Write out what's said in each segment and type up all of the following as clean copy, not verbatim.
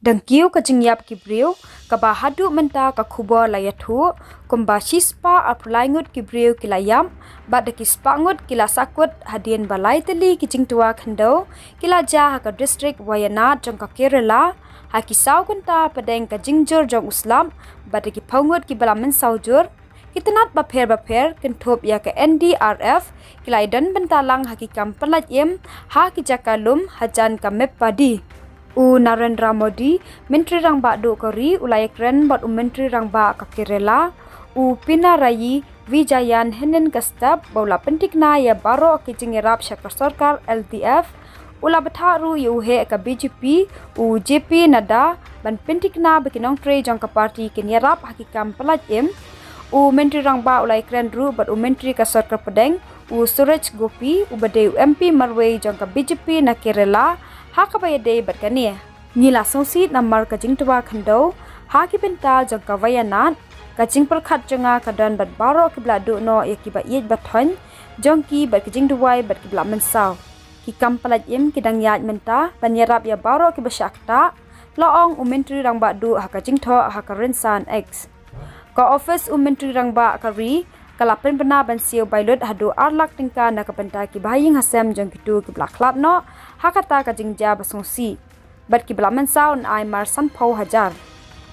Dang Kiew ka Jingiap Kibriu ka bahadu menta ka kubor layathu kumba shispa apulaingut Kibriu kilayam bad kispa ngut kila sakut hadien balai teli ki Jingtwa Khyndew kila ja ka district Wayanad jong ka Kerela ha ki sau kunta padeng ka Jingjur jong Uslam bad ki paungut ki balamen saujur kitanat baper kentop ya ke NDRF kilai dan bentalang hakikam pelat yem ha ki jakalum hajan ka mep padi u Narendra Modi menteri rang ba do kori ulai kren bot menteri rang ba ka Kerela u Pinarayi Vijayan henen kastab bola pentikna ya baro ki jingerap syakar sarkar LDF ula betharu yu he ka BJP u JP Nada ban pentikna bekinong tre jong ka parti kinyarap hakikam pelat yem u menteri rang ba ulai kren ru bot menteri ka sarkar pedeng u Suraj Gopi u bade MP Marway jong ka BJP na Kerela hakabaya day berkania nila songsi namar ka Jingtwa Khyndew haki benta jong ka Wayanad ka jingperkhat jonga ka dan bat baro ki bladu no yakiba yej bathon jong ki bat ki Jingtwa bat ki blamen saw ki kampalat yem ki dang yaj menta banyarap ya baro ki basyakta laong menteri rang ba du haka Jingtho haka Rinsan X ka office menteri rang ba ka ri kalapen bena ban siu bailut hadu arlak tingka na kapenta ki bahaying hasem jong kitu ki blaklat no hakata ka Jingiap basongsi bat ki blamen saun ai mar san phau hajar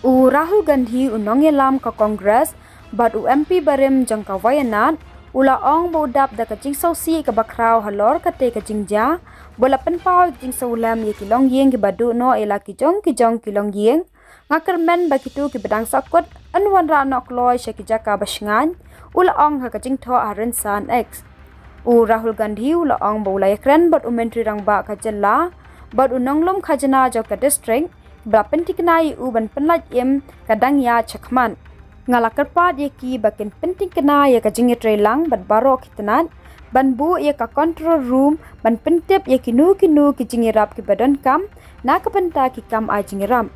u Rahul Gandhi u nongelam ka Congress bat u MP barem jong ka Wayanad ula ong bodap da ka Jingsngewsih ka bakraw halor ka te ka Jingja bola penpau Jingsngewulam ye ki longyeng ki badu no ela ki jong ki longyeng ngakermen bakitu ki bedang sakut anwan ra nok loy syaki jaka basngan ula ong ha ka Jingtho Rinsan X u Rahul Gandhi ula ong bolai kren bot menteri rang ba ka jella bot nonglom khajana jo ka district ba pentiknai u ban penlat em kadang ya chakman ngala kerpat ye ki bakin pentikna ya ka jingetre lang bat baro kitnat ban bu ye ka control room ban pentep ye kinu ki jingirap ki badan kam na ka penta ki kam a jingiram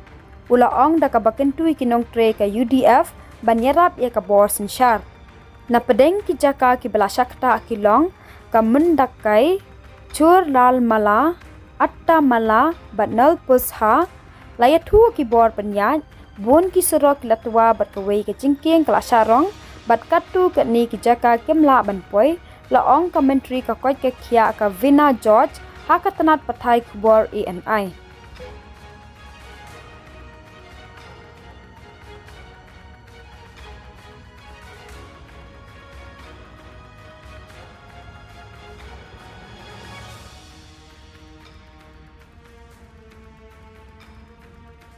ula ong da ka bakin tui kinong tre ka UDF ban yarap ye ka bor sinshar na pedeng ki jaka ki belasakta akilong ka mendakai chur lal mala atta mala batnal pusha layathu ki bor penyat bon ki serok latwa bat kawei ke jingkeng kelasarong bat katu ke ni ki jaka kemla ban poi laong ka menteri ka koi ke khia ka Vina George hakatanat pathai kubor ANI